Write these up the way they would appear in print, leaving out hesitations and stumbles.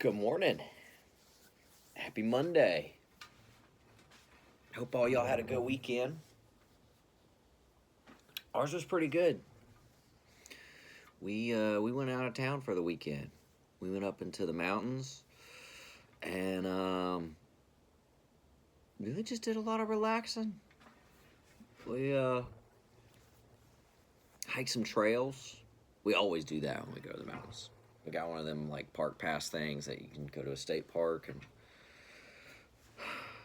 Good morning. Happy Monday. Hope all y'all had a good weekend. Ours was pretty good. We went out of town for the weekend. We went up into the mountains and really just did a lot of relaxing. We hiked some trails. We always do that when we go to the mountains. We got one of them like park pass things that you can go to a state park, and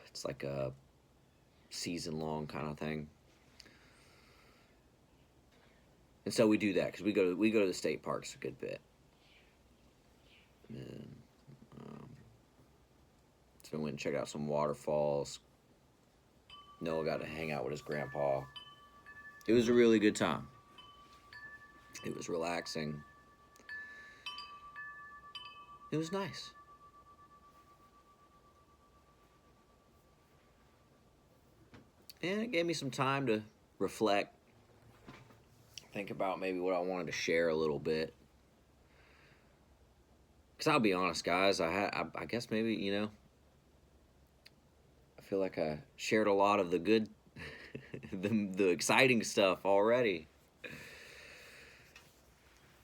it's like a season-long kind of thing. And so we do that because we go to the state parks a good bit. And, so we went and checked out some waterfalls. Noah got to hang out with his grandpa. It was a really good time. It was relaxing. It was nice. And it gave me some time to reflect, think about maybe what I wanted to share a little bit. Because I'll be honest, guys, I guess maybe, I feel like I shared a lot of the good, the exciting stuff already.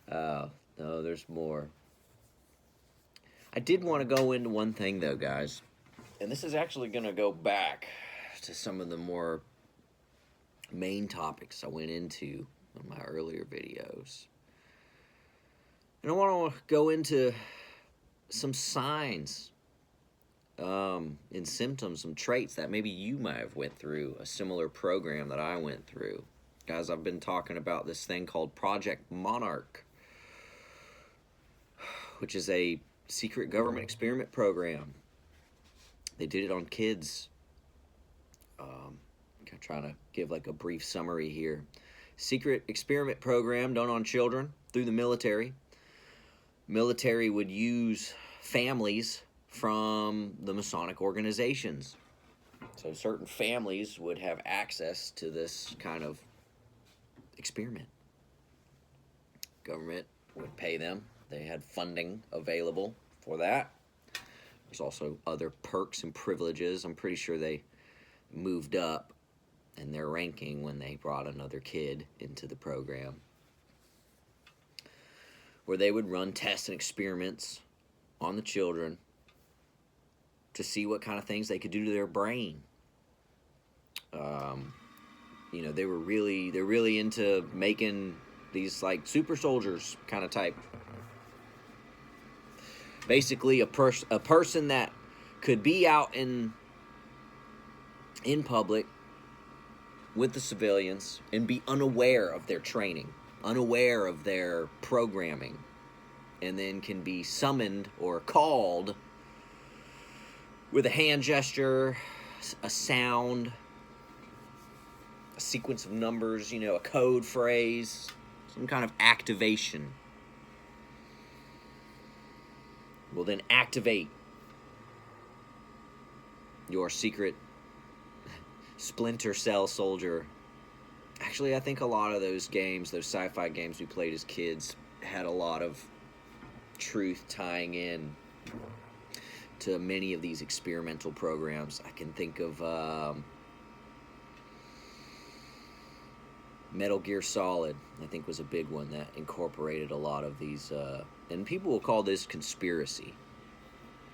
No, there's more. I did want to go into one thing, though, guys. And this is actually going to go back to some of the more main topics I went into in my earlier videos. And I want to go into some signs and symptoms, some traits that maybe you might have went through a similar program that I went through. Guys, I've been talking about this thing called Project Monarch, which is a secret government experiment program. They did it on kids. I'm trying to give like a brief summary here. Secret experiment program done on children through the military. Military would use families from the Masonic organizations. So certain families would have access to this kind of experiment. Government would pay them. They had funding available for that. There's also other perks and privileges. I'm pretty sure they moved up in their ranking when they brought another kid into the program, where they would run tests and experiments on the children to see what kind of things they could do to their brain. They're really into making these like super soldiers kind of type. Basically, a person that could be out in public with the civilians and be unaware of their training, unaware of their programming, and then can be summoned or called with a hand gesture, a sound, a sequence of numbers, a code phrase, some kind of activation. Will then activate your secret Splinter Cell soldier. Actually, I think a lot of those games, those sci-fi games we played as kids, had a lot of truth tying in to many of these experimental programs. I can think of Metal Gear Solid, I think, was a big one that incorporated a lot of these, and people will call this conspiracy.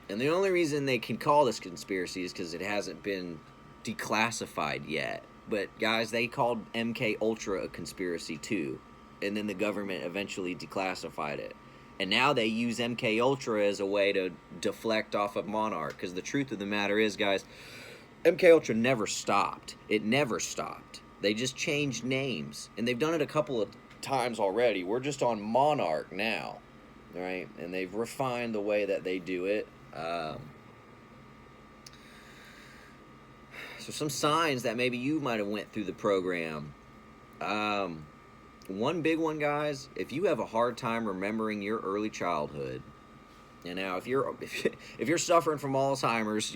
And the only reason they can call this conspiracy is because it hasn't been declassified yet. But guys, they called MK Ultra a conspiracy too, and then the government eventually declassified it. And now they use MK Ultra as a way to deflect off of Monarch, because the truth of the matter is, guys, MK Ultra never stopped. It never stopped. They just changed names, and they've done it a couple of times already. We're just on Monarch now, right? And they've refined the way that they do it. So some signs that maybe you might have went through the program. One big one, guys, if you have a hard time remembering your early childhood, and now if you're suffering from Alzheimer's,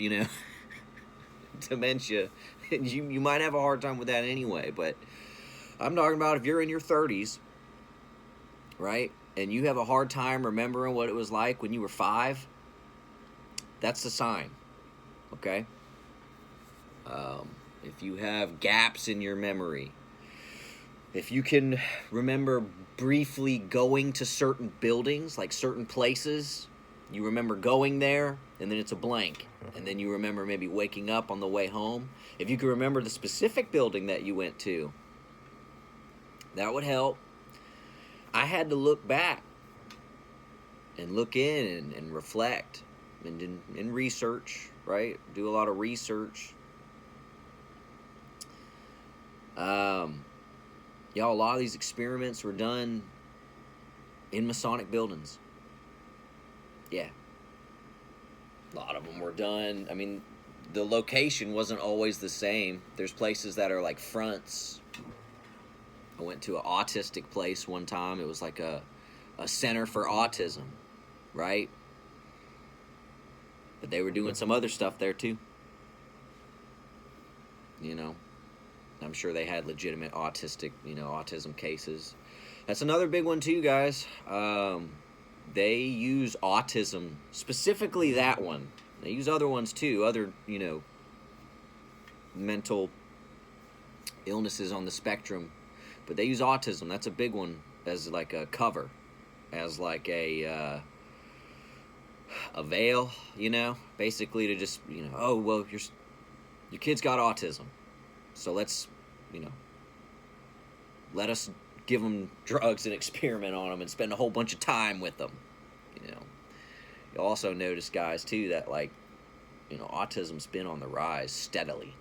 dementia, you might have a hard time with that anyway. But I'm talking about if you're in your 30s, right, and you have a hard time remembering what it was like when you were 5, That's the sign, okay? If you have gaps in your memory, if you can remember briefly going to certain buildings, like certain places, you remember going there, and then it's a blank, and then you remember maybe waking up on the way home. If you can remember the specific building that you went to, that would help. I had to look back and look in and reflect and research, right? Do a lot of research. Y'all, a lot of these experiments were done in Masonic buildings. Yeah. A lot of them were done. I mean, the location wasn't always the same. There's places that are like fronts. I went to an autistic place one time. It was like a center for autism, right? But they were doing some other stuff there too. You know, I'm sure they had legitimate autism cases. That's another big one too, guys. They use autism, specifically that one. They use other ones too, other, mental illnesses on the spectrum. But they use autism. That's a big one as like a cover, as like a veil, basically to just, oh, well, your kid's got autism. So let's, let us give them drugs and experiment on them and spend a whole bunch of time with them. You'll also notice, guys, too, that autism's been on the rise steadily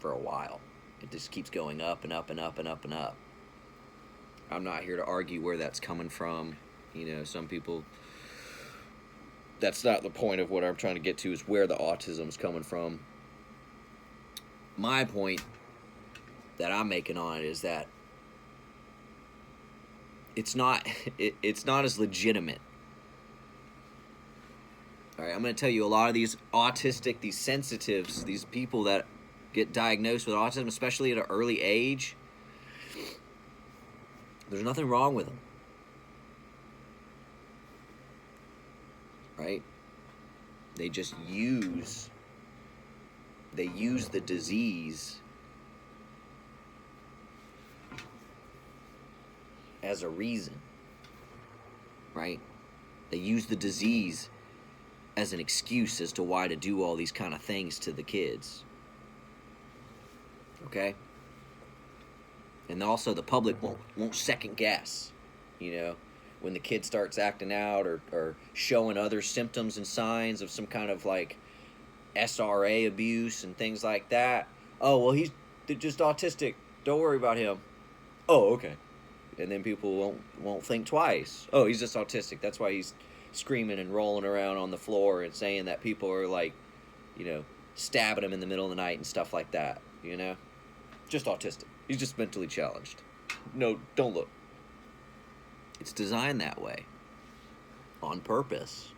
for a while. It just keeps going up and up and up and up and up. I'm not here to argue where that's coming from. Some people, that's not the point of what I'm trying to get to, is where the autism's coming from. My point that I'm making on it is that it's not as legitimate. All right, I'm going to tell you, a lot of these autistic, these sensitives, these people that get diagnosed with autism, especially at an early age, there's nothing wrong with them. Right? They just use the disease as a reason. Right? They use the disease as an excuse as to why to do all these kind of things to the kids. Okay? And also the public won't second guess, when the kid starts acting out or showing other symptoms and signs of some kind of like SRA abuse and things like that. Oh, well, he's just autistic. Don't worry about him. Oh, okay. And then people won't think twice. Oh, he's just autistic. That's why he's screaming and rolling around on the floor and saying that people are like, stabbing him in the middle of the night and stuff like that, Just autistic. He's just mentally challenged. No, don't look. It's designed that way. On purpose.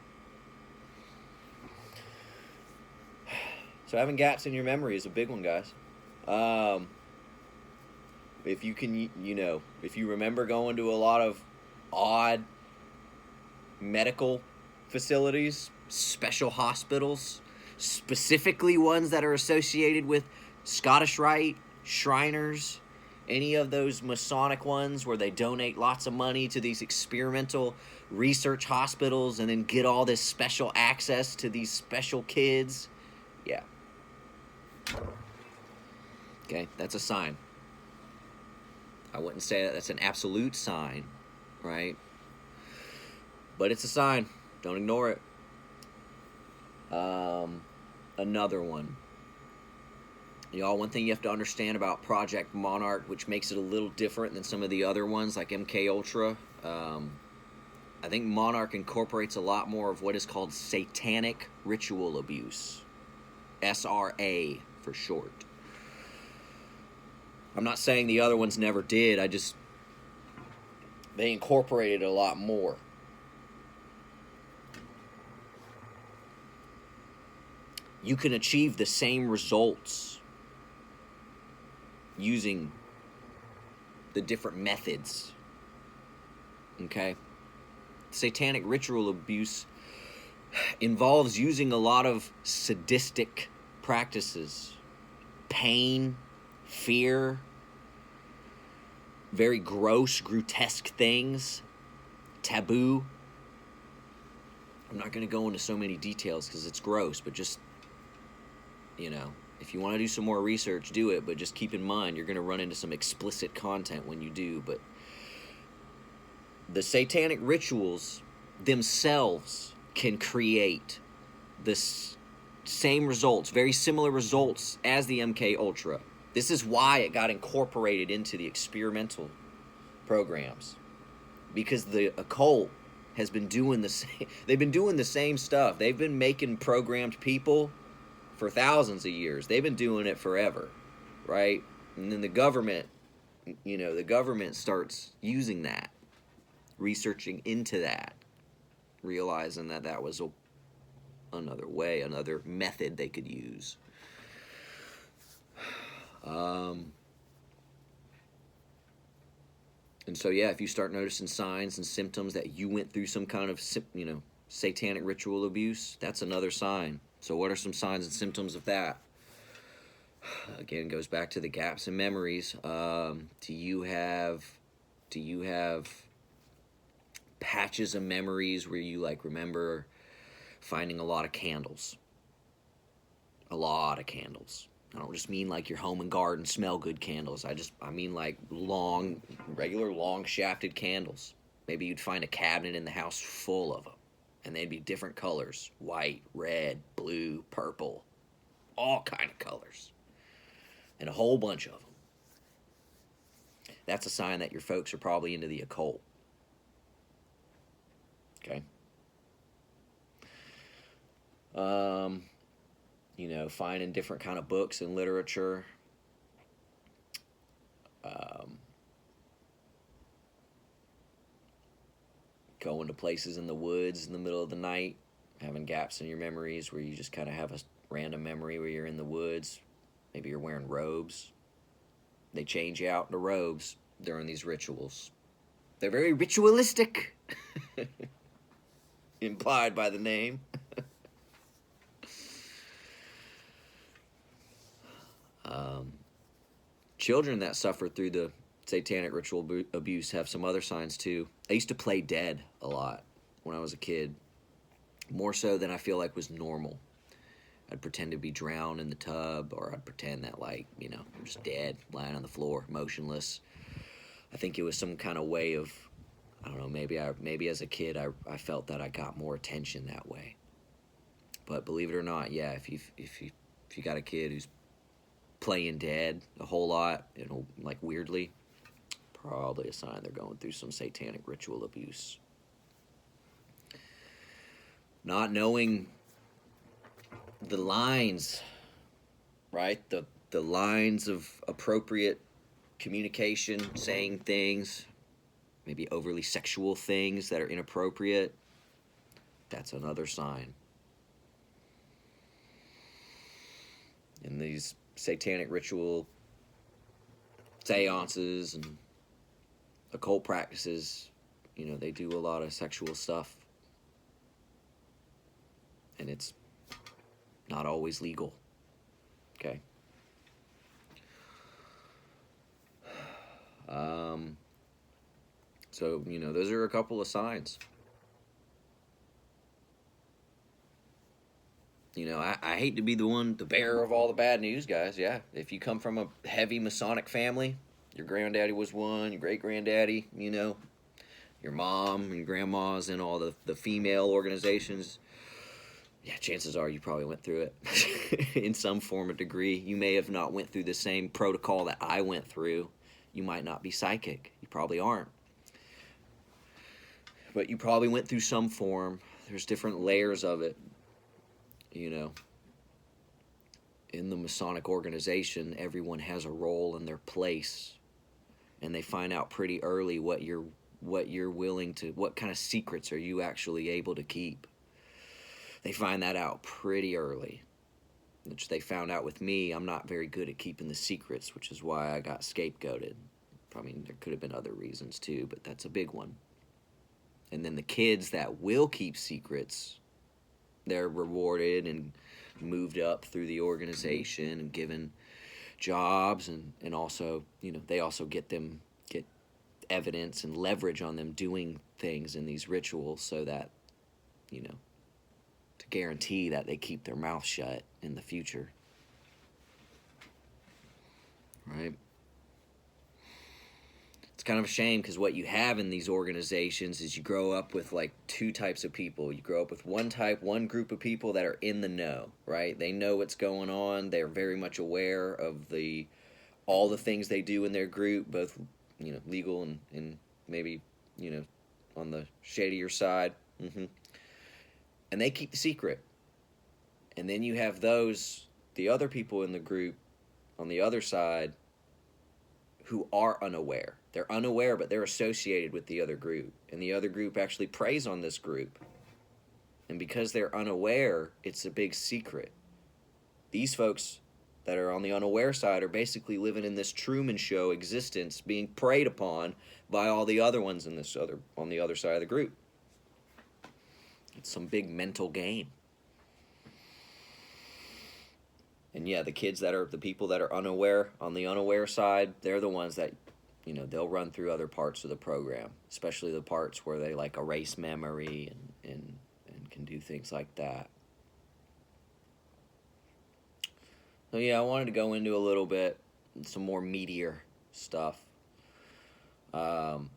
So having gaps in your memory is a big one, guys. If you can, if you remember going to a lot of odd medical facilities, special hospitals, specifically ones that are associated with Scottish Rite, Shriners, any of those Masonic ones where they donate lots of money to these experimental research hospitals and then get all this special access to these special kids. Yeah. Okay, that's a sign. I wouldn't say that's an absolute sign, right? But it's a sign. Don't ignore it. Another one. Y'all, one thing you have to understand about Project Monarch, which makes it a little different than some of the other ones like MK Ultra, I think Monarch incorporates a lot more of what is called satanic ritual abuse. SRA for short. I'm not saying the other ones never did, they incorporated a lot more. You can achieve the same results using the different methods. Okay? Satanic ritual abuse involves using a lot of sadistic practices, pain, fear, very gross, grotesque things, taboo. I'm not going to go into so many details because it's gross, but just, if you want to do some more research, do it, but just keep in mind you're going to run into some explicit content when you do. But the satanic rituals themselves can create this same results, very similar results as the MK Ultra. This is why it got incorporated into the experimental programs, because the occult has been doing the same. They've been doing the same stuff. They've been making programmed people for thousands of years. They've been doing it forever, right? And then the government starts using that, researching into that, realizing that that was another way, another method they could use. And so, yeah, if you start noticing signs and symptoms that you went through some kind of, satanic ritual abuse, that's another sign. So what are some signs and symptoms of that? Again, goes back to the gaps in memories. Do you have patches of memories where you remember finding a lot of candles? A lot of candles. I don't just mean your home and garden smell good candles. I mean regular long shafted candles. Maybe you'd find a cabinet in the house full of them, and they'd be different colors: white, red, blue, purple, all kind of colors, and a whole bunch of them. That's a sign that your folks are probably into the occult. Okay. Finding different kind of books and literature. Going to places in the woods in the middle of the night, having gaps in your memories where you just kind of have a random memory where you're in the woods. Maybe you're wearing robes. They change you out into robes during these rituals. They're very ritualistic, implied by the name. Children that suffer through the satanic ritual abuse have some other signs too. I used to play dead a lot when I was a kid, more so than I feel like was normal. I'd pretend to be drowned in the tub, or I'd pretend that I'm just dead, lying on the floor, motionless. I think it was some kind of way of, I don't know, maybe as a kid I felt that I got more attention that way. But believe it or not, yeah, if you got a kid who's playing dead a whole lot, weirdly, probably a sign they're going through some satanic ritual abuse. Not knowing the lines, right? The lines of appropriate communication, saying things, maybe overly sexual things that are inappropriate. That's another sign. In these satanic ritual seances and occult practices, they do a lot of sexual stuff, and it's not always legal. Okay. So those are a couple of signs. I hate to be the bearer of all the bad news, guys. Yeah, if you come from a heavy Masonic family, your granddaddy was one, your great-granddaddy, your mom and your grandma's in all the female organizations, yeah, chances are you probably went through it in some form or degree. You may have not went through the same protocol that I went through. You might not be psychic. You probably aren't. But you probably went through some form. There's different layers of it. In the Masonic organization, everyone has a role in their place, and they find out pretty early what you're willing to, what kind of secrets are you actually able to keep. They find that out pretty early, which they found out with me. I'm not very good at keeping the secrets, which is why I got scapegoated. I mean, there could have been other reasons too, but that's a big one. And then the kids that will keep secrets, they're rewarded and moved up through the organization and given jobs, and also, they also get evidence and leverage on them doing things in these rituals, so that, to guarantee that they keep their mouth shut in the future. Right? It's kind of a shame, because what you have in these organizations is you grow up with like two types of people. You grow up with one group of people that are in the know, right? They know what's going on. They're very much aware of all the things they do in their group, both, legal and maybe, on the shadier side. And they keep the secret. And then you have the other people in the group on the other side, who are unaware. They're unaware, but they're associated with the other group. And the other group actually preys on this group. And because they're unaware, it's a big secret. These folks that are on the unaware side are basically living in this Truman Show existence, being preyed upon by all the other ones on the other side of the group. It's some big mental game. And yeah, the people that are unaware, on the unaware side, they're the ones that, they'll run through other parts of the program, especially the parts where they like erase memory and can do things like that. So yeah, I wanted to go into a little bit, some more meatier stuff. And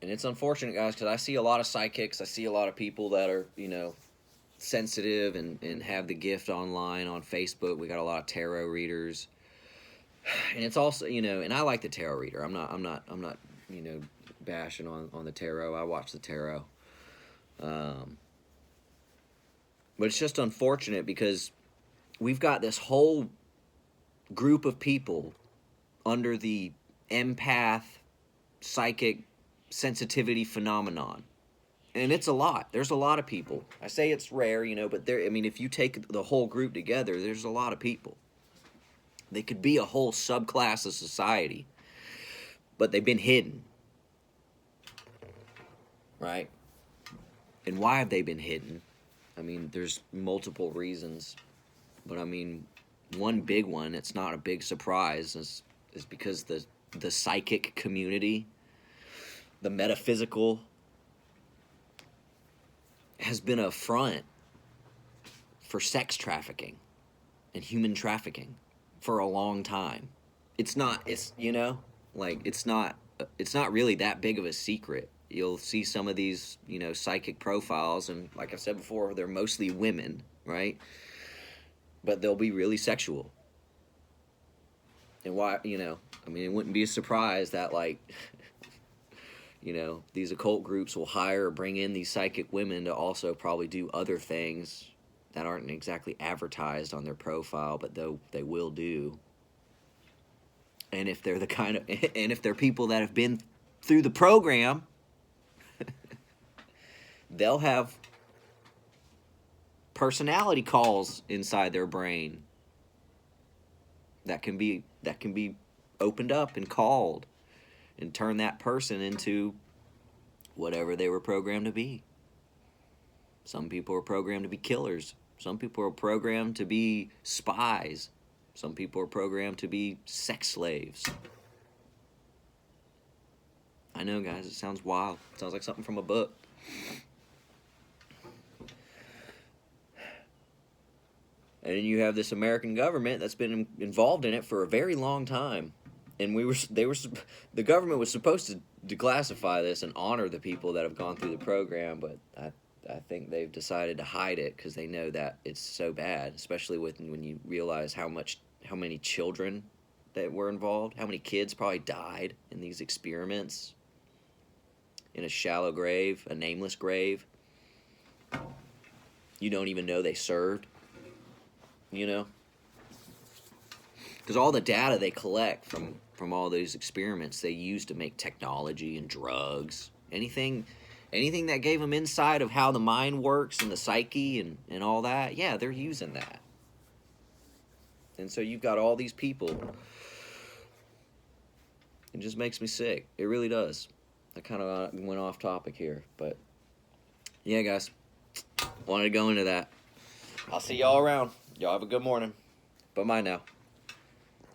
it's unfortunate, guys, because I see a lot of psychics. I see a lot of people that are, sensitive and have the gift online on Facebook. We got a lot of tarot readers, and it's also, and I like the tarot reader. I'm not bashing on the tarot. I watch the tarot, but it's just unfortunate because we've got this whole group of people under the empath psychic sensitivity phenomenon. And it's a lot. There's a lot of people. I say it's rare, but if you take the whole group together, there's a lot of people. They could be a whole subclass of society, but they've been hidden. Right? And why have they been hidden? There's multiple reasons. But one big one, it's not a big surprise, is because the psychic community, the metaphysical, has been a front for sex trafficking and human trafficking for a long time. It's not really that big of a secret. You'll see some of these, psychic profiles, and like I said before, they're mostly women, right? But they'll be really sexual. And why, it wouldn't be a surprise that, these occult groups will hire or bring in these psychic women to also probably do other things that aren't exactly advertised on their profile, but though they will do. And if they're and if they're people that have been through the program, they'll have personality calls inside their brain that can be opened up and called, and turn that person into whatever they were programmed to be. Some people are programmed to be killers. Some people are programmed to be spies. Some people are programmed to be sex slaves. I know, guys, it sounds wild. It sounds like something from a book. And then you have this American government that's been involved in it for a very long time. And the government was supposed to declassify this and honor the people that have gone through the program, but I think they've decided to hide it because they know that it's so bad, especially when you realize how many children that were involved, how many kids probably died in these experiments in a shallow grave, a nameless grave. You don't even know they served, because all the data they collect from all those experiments they use to make technology and drugs, anything that gave them insight of how the mind works and the psyche and all that, yeah, they're using that. And so you've got all these people. It just makes me sick. It really does. I kind of went off topic here, but yeah, guys, Wanted to go into that. I'll see y'all around. Y'all have a good morning. Bye-bye now.